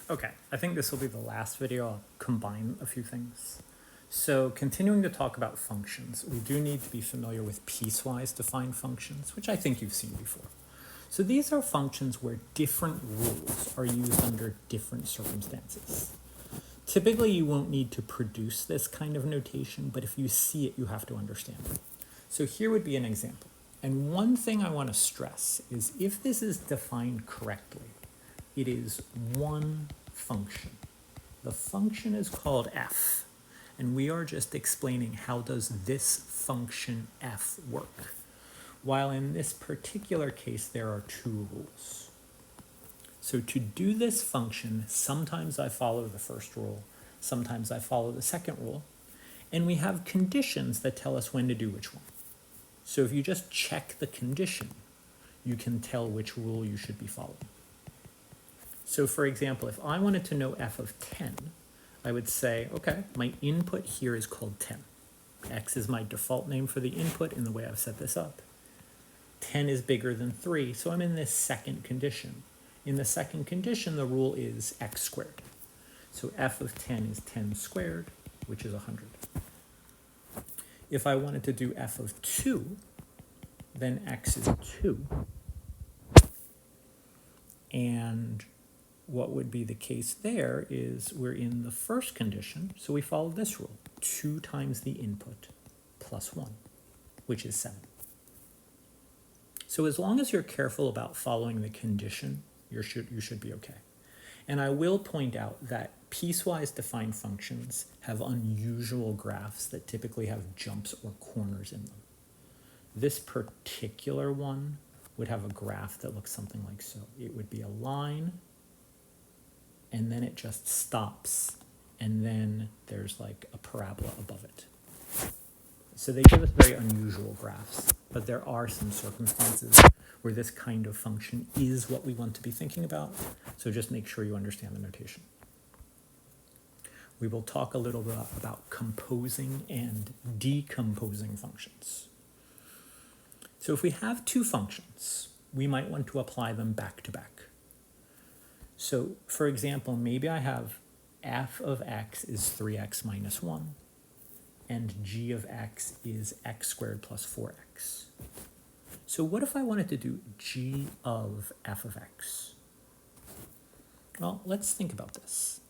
Okay, I think this will be the last video. I'll combine a few things. So continuing to talk about functions, we do need to be familiar with piecewise defined functions, which I think you've seen before. So these are functions where different rules are used under different circumstances. Typically, you won't need to produce this kind of notation, but if you see it, you have to understand it. So here would be an example. And one thing I want to stress is if this is defined correctly, it is one function. The function is called f, and we are just explaining how does this function f work. While in this particular case, there are two rules. So to do this function, sometimes I follow the first rule, sometimes I follow the second rule, and we have conditions that tell us when to do which one. So if you just check the condition, you can tell which rule you should be following. So for example, if I wanted to know f of 10, I would say, okay, my input here is called 10. X is my default name for the input in the way I've set this up. 10 is bigger than 3, so I'm in this second condition. In the second condition, the rule is x squared. So f of 10 is 10 squared, which is 100. If I wanted to do f of 2, then x is 2. And what would be the case there is we're in the first condition, so we follow this rule. 2 times the input plus 1, which is 7. So as long as you're careful about following the condition, you should be okay. And I will point out that piecewise defined functions have unusual graphs that typically have jumps or corners in them. This particular one would have a graph that looks something like so. It would be a line, and then it just stops, and then there's like a parabola above it. So they give us very unusual graphs, but there are some circumstances where this kind of function is what we want to be thinking about, so just make sure you understand the notation. We will talk a little bit about composing and decomposing functions. So if we have two functions, we might want to apply them back to back. So for example, maybe I have f of x is 3x minus 1, and g of x is x squared plus 4x. So what if I wanted to do g of f of x? Well, let's think about this.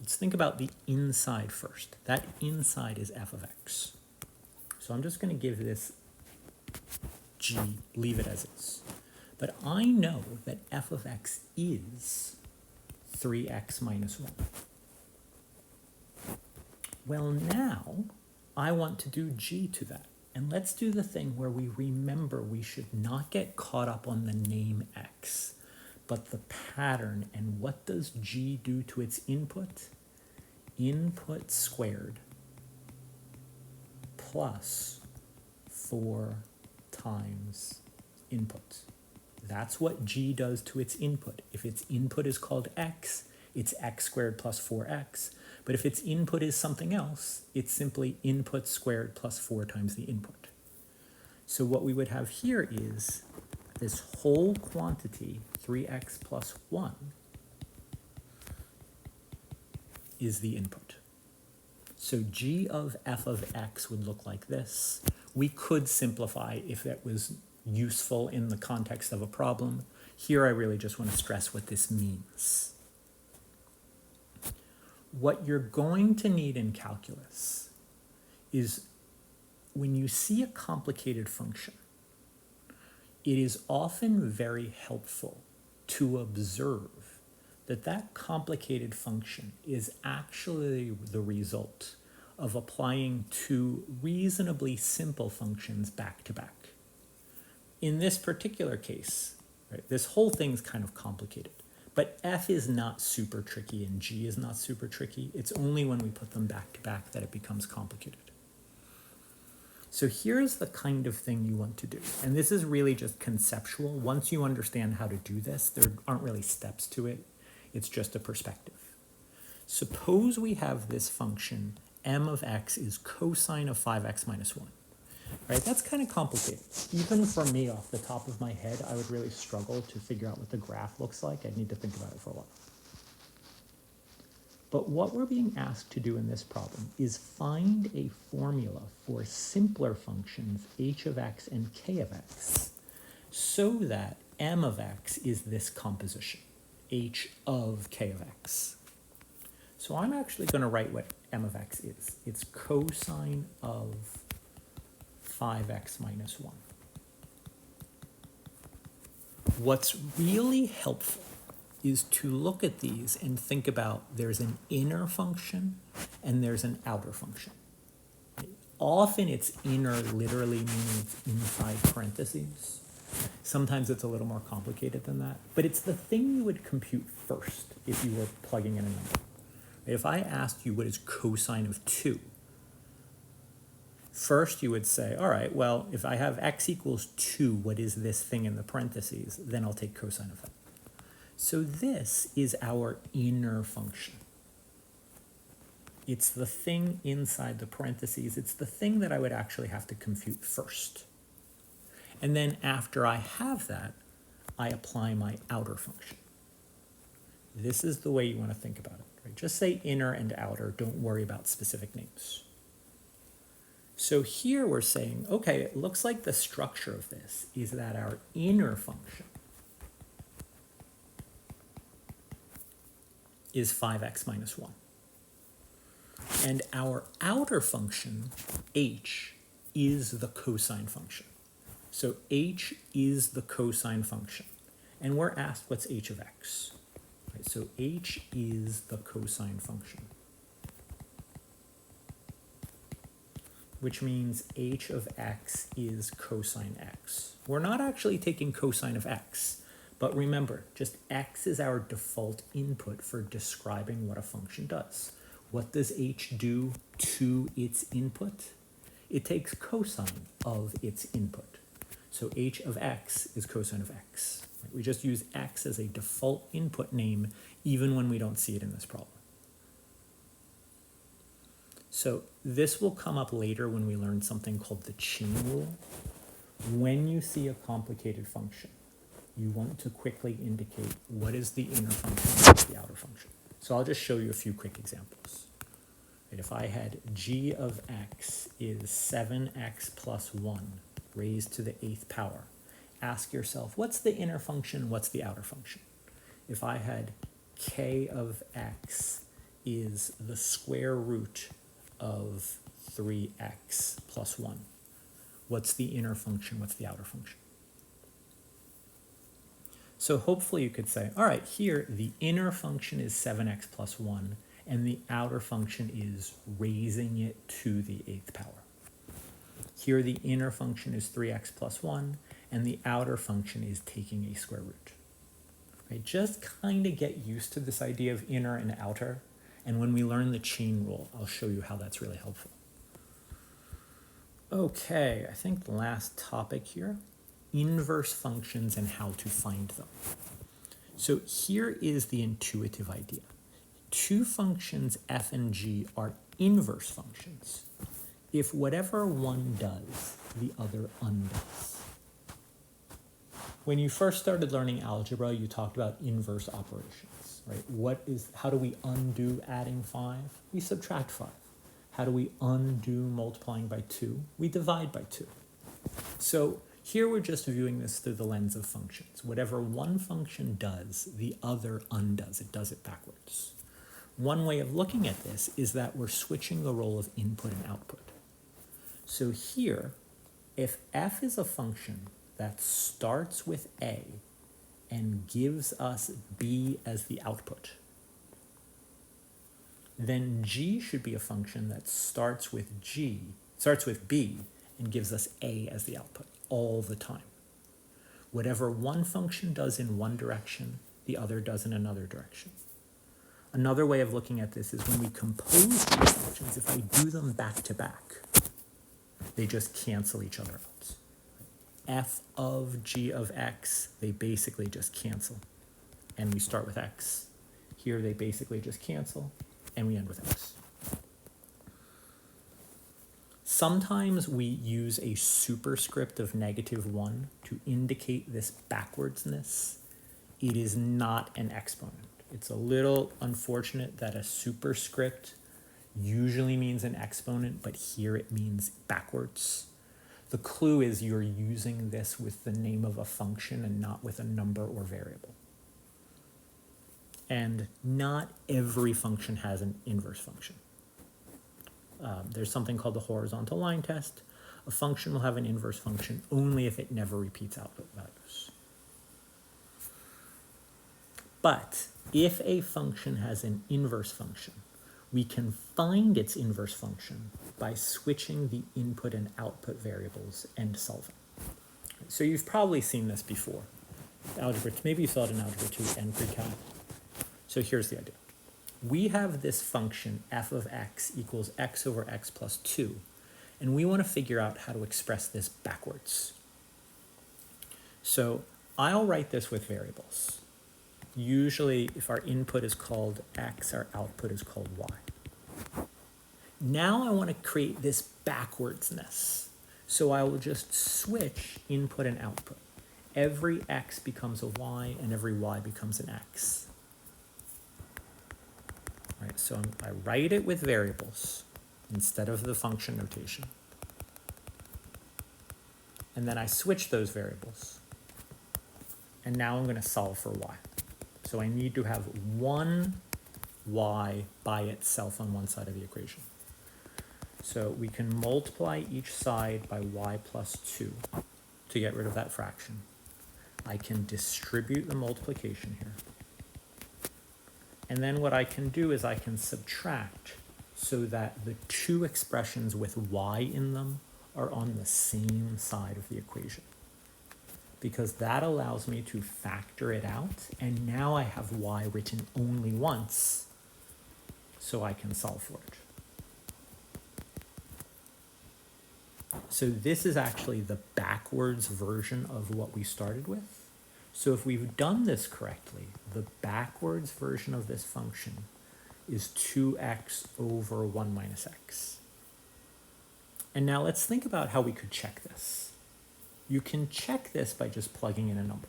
Let's think about the inside first. That inside is f of x. So I'm just going to give this g, leave it as is. But I know that f of x is 3x minus 1. Well, now I want to do g to that. And let's do the thing where we remember we should not get caught up on the name x, but the pattern. And what does g do to its input? Input squared plus 4 times input. That's what g does to its input. If its input is called x, it's x squared plus 4x. But if its input is something else, it's simply input squared plus 4 times the input. So what we would have here is this whole quantity, 3x plus 1, is the input. So g of f of x would look like this. We could simplify if that was useful in the context of a problem. Here I really just want to stress what this means. What you're going to need in calculus is when you see a complicated function, it is often very helpful to observe that that complicated function is actually the result of applying two reasonably simple functions back to back. In this particular case, right, this whole thing's kind of complicated. But f is not super tricky and g is not super tricky. It's only when we put them back to back that it becomes complicated. So here's the kind of thing you want to do. And this is really just conceptual. Once you understand how to do this, there aren't really steps to it. It's just a perspective. Suppose we have this function, m of x is cosine of 5x minus 1. Right, that's kind of complicated. Even for me, off the top of my head, I would really struggle to figure out what the graph looks like. I'd need to think about it for a while. But what we're being asked to do in this problem is find a formula for simpler functions h of x and k of x so that m of x is this composition, h of k of x. So I'm actually going to write what m of x is. It's cosine of 5x minus 1. What's really helpful is to look at these and think about there's an inner function and there's an outer function. Often it's inner literally meaning it's inside parentheses. Sometimes it's a little more complicated than that, but it's the thing you would compute first if you were plugging in a number. If I asked you what is cosine of 2, first you would say, all right, well, if I have x equals 2, what is this thing in the parentheses? Then I'll take cosine of that. So this is our inner function. It's the thing inside the parentheses. It's the thing that I would actually have to compute first. And then after I have that, I apply my outer function. This is the way you want to think about it. Right? Just say inner and outer. Don't worry about specific names. So here we're saying, okay, it looks like the structure of this is that our inner function is 5x minus 1. And our outer function, h, is the cosine function. So h is the cosine function. And we're asked what's h of x. Right, so h is the cosine function, which means h of x is cosine x. We're not actually taking cosine of x. But remember, just x is our default input for describing what a function does. What does h do to its input? It takes cosine of its input. So h of x is cosine of x. We just use x as a default input name even when we don't see it in this problem. So this will come up later when we learn something called the chain rule. When you see a complicated function, you want to quickly indicate what is the inner function and what is the outer function. So I'll just show you a few quick examples. Right, if I had g of x is 7x plus 1 raised to the 8th power, ask yourself, what's the inner function, what's the outer function? If I had k of x is the square root of 3x plus 1, what's the inner function, what's the outer function? So hopefully you could say, all right, here the inner function is 7x plus 1, and the outer function is raising it to the 8th power. Here the inner function is 3x plus 1, and the outer function is taking a square root. Right? Just kind of get used to this idea of inner and outer, and when we learn the chain rule, I'll show you how that's really helpful. Okay, I think the last topic here, inverse functions and how to find them. So here is the intuitive idea. Two functions f and g are inverse functions if whatever one does, the other undoes. When you first started learning algebra, you talked about inverse operations, right? How do we undo adding 5? We subtract 5. How do we undo multiplying by 2? We divide by 2. So here we're just viewing this through the lens of functions. Whatever one function does, the other undoes. It does it backwards. One way of looking at this is that we're switching the role of input and output. So here, if f is a function that starts with a and gives us b as the output, then g should be a function that starts with b and gives us a as the output all the time. Whatever one function does in one direction, the other does in another direction. Another way of looking at this is when we compose these functions, if I do them back to back, they just cancel each other out. F of g of x, they basically just cancel. And we start with x. Here they basically just cancel, and we end with x. Sometimes we use a superscript of -1 to indicate this backwardsness. It is not an exponent. It's a little unfortunate that a superscript usually means an exponent, but here it means backwards. The clue is you're using this with the name of a function and not with a number or variable. And not every function has an inverse function. There's something called the horizontal line test. A function will have an inverse function only if it never repeats output values. But if a function has an inverse function, we can find its inverse function by switching the input and output variables and solving. So you've probably seen this before. Maybe you saw it in Algebra 2 and Pre-Calc. So here's the idea. We have this function f of x equals x over x plus 2, and we want to figure out how to express this backwards. So I'll write this with variables. Usually, if our input is called x, our output is called y. Now I want to create this backwardsness. So I will just switch input and output. Every x becomes a y, and every y becomes an x. Right, so I write it with variables instead of the function notation. And then I switch those variables. And now I'm going to solve for y. So I need to have one y by itself on one side of the equation. So we can multiply each side by y plus 2 to get rid of that fraction. I can distribute the multiplication here. And then what I can do is I can subtract so that the two expressions with y in them are on the same side of the equation. Because that allows me to factor it out, and now I have y written only once, so I can solve for it. So this is actually the backwards version of what we started with. So if we've done this correctly, the backwards version of this function is 2x over 1 minus x. And now let's think about how we could check this. You can check this by just plugging in a number.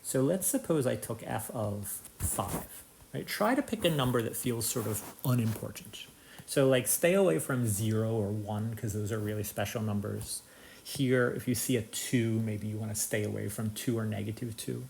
So let's suppose I took f of 5. Right? Try to pick a number that feels sort of unimportant. So like stay away from 0 or 1 because those are really special numbers. Here, if you see a 2, maybe you want to stay away from 2 or negative 2.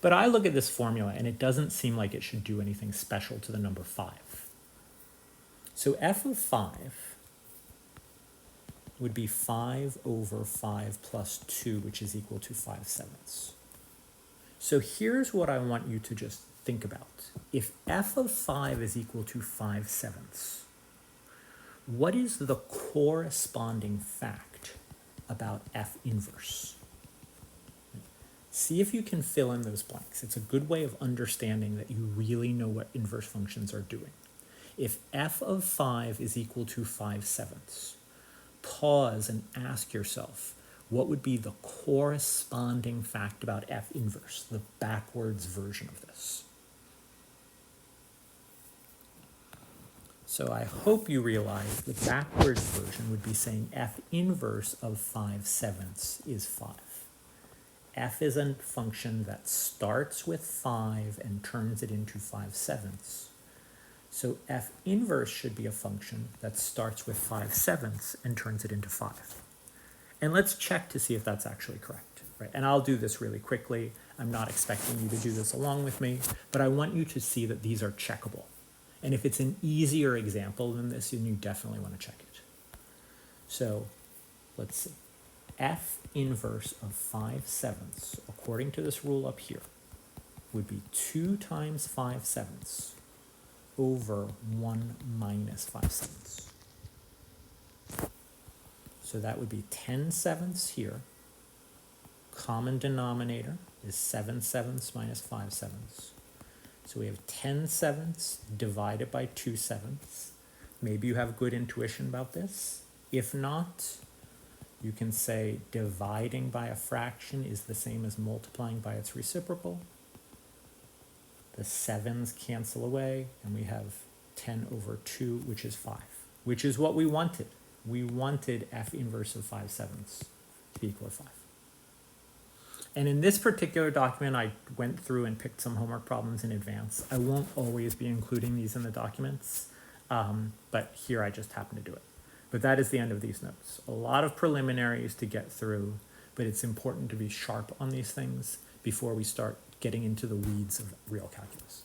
But I look at this formula and it doesn't seem like it should do anything special to the number 5. So f of 5 would be 5 over 5 plus 2, which is equal to 5/7. So here's what I want you to just think about. If f of 5 is equal to 5/7, what is the corresponding fact about f inverse? See if you can fill in those blanks. It's a good way of understanding that you really know what inverse functions are doing. If f of 5 is equal to 5/7, pause and ask yourself, what would be the corresponding fact about f inverse, the backwards version of this? So I hope you realize the backwards version would be saying f inverse of 5/7 is 5. F is a function that starts with 5 and turns it into 5/7. So f inverse should be a function that starts with 5/7 and turns it into 5. And let's check to see if that's actually correct. Right? And I'll do this really quickly. I'm not expecting you to do this along with me, but I want you to see that these are checkable. And if it's an easier example than this, then you definitely want to check it. So let's see. F inverse of 5/7, according to this rule up here, would be 2 times 5/7 over 1 minus 5/7. So that would be 10/7 here. Common denominator is 7/7 minus 5/7. So we have 10/7 divided by 2/7. Maybe you have good intuition about this. If not, you can say dividing by a fraction is the same as multiplying by its reciprocal. The 7s cancel away, and we have 10 over 2, which is 5, which is what we wanted. We wanted f inverse of 5/7 to be equal to 5. And in this particular document, I went through and picked some homework problems in advance. I won't always be including these in the documents, but here I just happen to do it. But that is the end of these notes. A lot of preliminaries to get through, but it's important to be sharp on these things before we start getting into the weeds of real calculus.